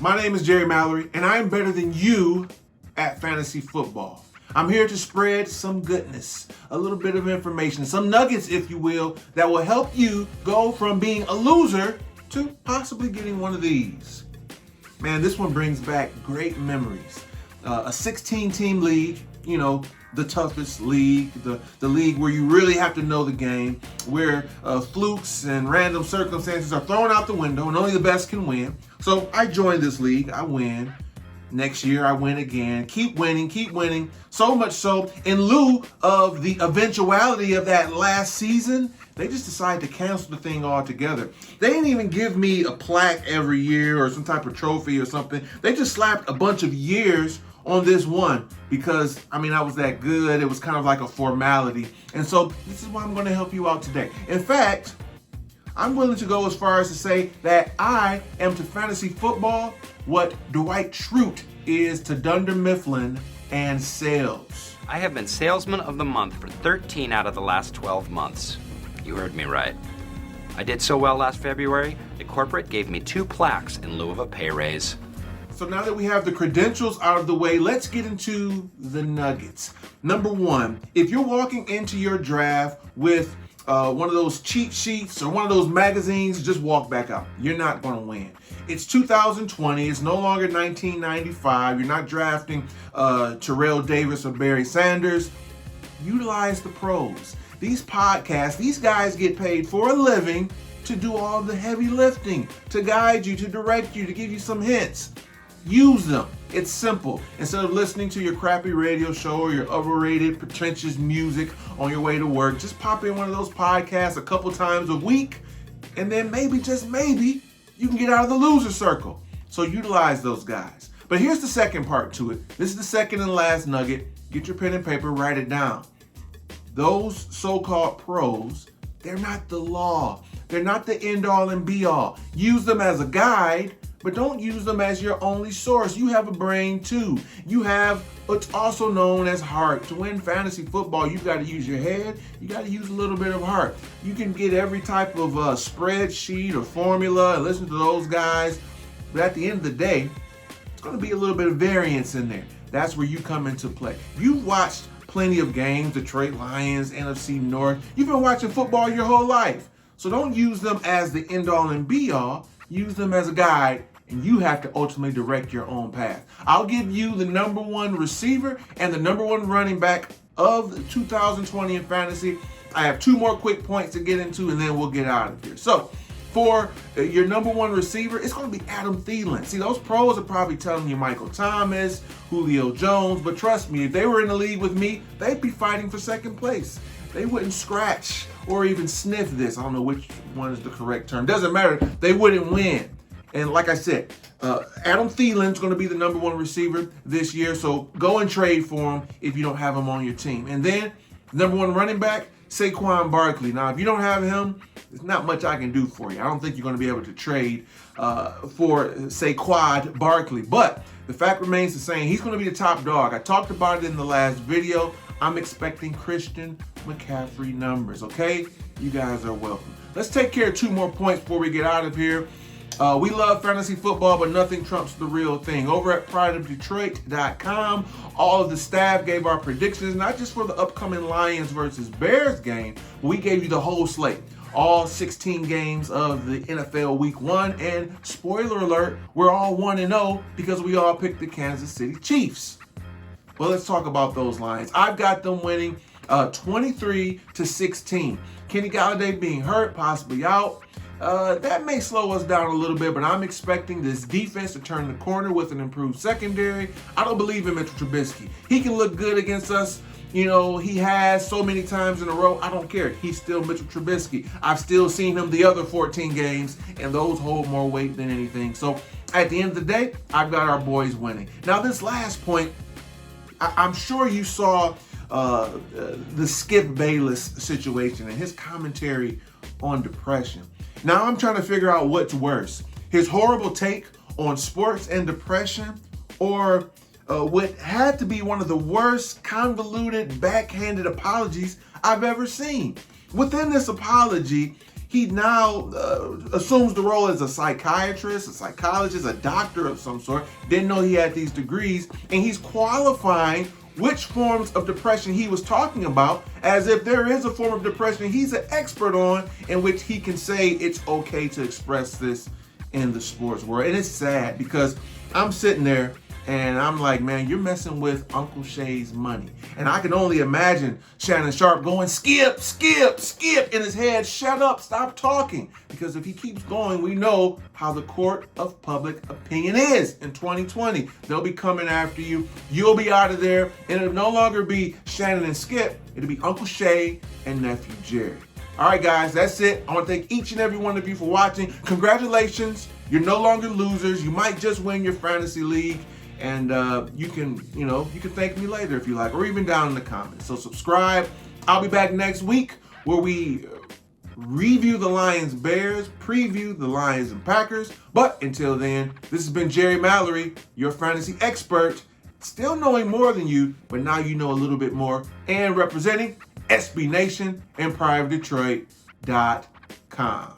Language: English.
My name is Jerry Mallory, and I am better than you at fantasy football. I'm here to spread some goodness, a little bit of information, some nuggets, if you will, that will help you go from being a loser to possibly getting one of these. Man, this one brings back great memories. A 16-team league, you know, the toughest league, the league where you really have to know the game, where flukes and random circumstances are thrown out the window and only the best can win. So I joined this league, I win. Next year I win again, keep winning. So much so, in lieu of the eventuality of that last season, they just decided to cancel the thing altogether. They didn't even give me a plaque every year or some type of trophy or something. They just slapped a bunch of years on this one because, I was that good. It was kind of like a formality. And so this is why I'm going to help you out today. In fact, I'm willing to go as far as to say that I am to fantasy football what Dwight Schrute is to Dunder Mifflin and sales. I have been Salesman of the Month for 13 out of the last 12 months. You heard me right. I did so well last February, the corporate gave me 2 plaques in lieu of a pay raise. So now that we have the credentials out of the way, let's get into the nuggets. Number 1, if you're walking into your draft with one of those cheat sheets or one of those magazines, just walk back out. You're not going to win. It's 2020. It's no longer 1995. You're not drafting Terrell Davis or Barry Sanders. Utilize the pros. These podcasts, these guys get paid for a living to do all the heavy lifting, to guide you, to direct you, to give you some hints. Use them. It's simple. Instead of listening to your crappy radio show or your overrated, pretentious music on your way to work, just pop in one of those podcasts a couple times a week, and then maybe, just maybe, you can get out of the loser circle. So utilize those guys. But here's the second part to it. This is the second and last nugget. Get your pen and paper, write it down. Those so-called pros, they're not the law. They're not the end-all and be-all. Use them as a guide, but don't use them as your only source. You have a brain too. You have what's also known as heart. To win fantasy football, you've got to use your head. You got to use a little bit of heart. You can get every type of spreadsheet or formula and listen to those guys. But at the end of the day, it's going to be a little bit of variance in there. That's where you come into play. You've watched plenty of games, Detroit Lions, NFC North. You've been watching football your whole life. So don't use them as the end-all and be-all. Use them as a guide, and you have to ultimately direct your own path. I'll give you the number 1 receiver and the number 1 running back of 2020 in fantasy. I have 2 more quick points to get into, and then we'll get out of here. So for your number 1 receiver, it's going to be Adam Thielen. See, those pros are probably telling you Michael Thomas, Julio Jones, but trust me, if they were in the league with me, they'd be fighting for second place. They wouldn't scratch or even sniff this. I don't know which one is the correct term. Doesn't matter. They wouldn't win. And like I said, Adam Thielen's going to be the number 1 receiver this year. So go and trade for him if you don't have him on your team. And then number 1 running back, Saquon Barkley. Now, if you don't have him, there's not much I can do for you. I don't think you're going to be able to trade for Saquon Barkley. But the fact remains the same. He's going to be the top dog. I talked about it in the last video. I'm expecting Christian McCaffrey numbers, okay? You guys are welcome. Let's take care of 2 more points before we get out of here. We love fantasy football, but nothing trumps the real thing. Over at prideofdetroit.com, all of the staff gave our predictions, not just for the upcoming Lions versus Bears game. We gave you the whole slate. All 16 games of the NFL Week 1. And spoiler alert, we're all 1-0 because we all picked the Kansas City Chiefs. Well, let's talk about those Lions. I've got them winning 23-16. Kenny Galladay being hurt, possibly out. That may slow us down a little bit, but I'm expecting this defense to turn the corner with an improved secondary. I don't believe in Mitchell Trubisky. He can look good against us. You know, he has so many times in a row. I don't care. He's still Mitchell Trubisky. I've still seen him the other 14 games, and those hold more weight than anything. So at the end of the day, I've got our boys winning. Now, this last point, I'm sure you saw the Skip Bayless situation and his commentary on depression. Now I'm trying to figure out what's worse, his horrible take on sports and depression, or what had to be one of the worst convoluted backhanded apologies I've ever seen. Within this apology, he now assumes the role as a psychiatrist, a psychologist, a doctor of some sort. Didn't know he had these degrees, and he's qualifying which forms of depression he was talking about, as if there is a form of depression he's an expert on, in which he can say it's okay to express this in the sports world. And it's sad because I'm sitting there and I'm like, man, you're messing with Uncle Shay's money. And I can only imagine Shannon Sharpe going, Skip, Skip, Skip, in his head, shut up, stop talking. Because if he keeps going, we know how the court of public opinion is in 2020. They'll be coming after you. You'll be out of there. And it'll no longer be Shannon and Skip. It'll be Uncle Shay and Nephew Jerry. All right, guys, that's it. I want to thank each and every one of you for watching. Congratulations. You're no longer losers. You might just win your fantasy league. And you can thank me later if you like, or even down in the comments. So subscribe. I'll be back next week where we review the Lions Bears, preview the Lions and Packers. But until then, this has been Jerry Mallory, your fantasy expert, still knowing more than you, but now you know a little bit more, and representing SB Nation, EmpireofDetroit.com.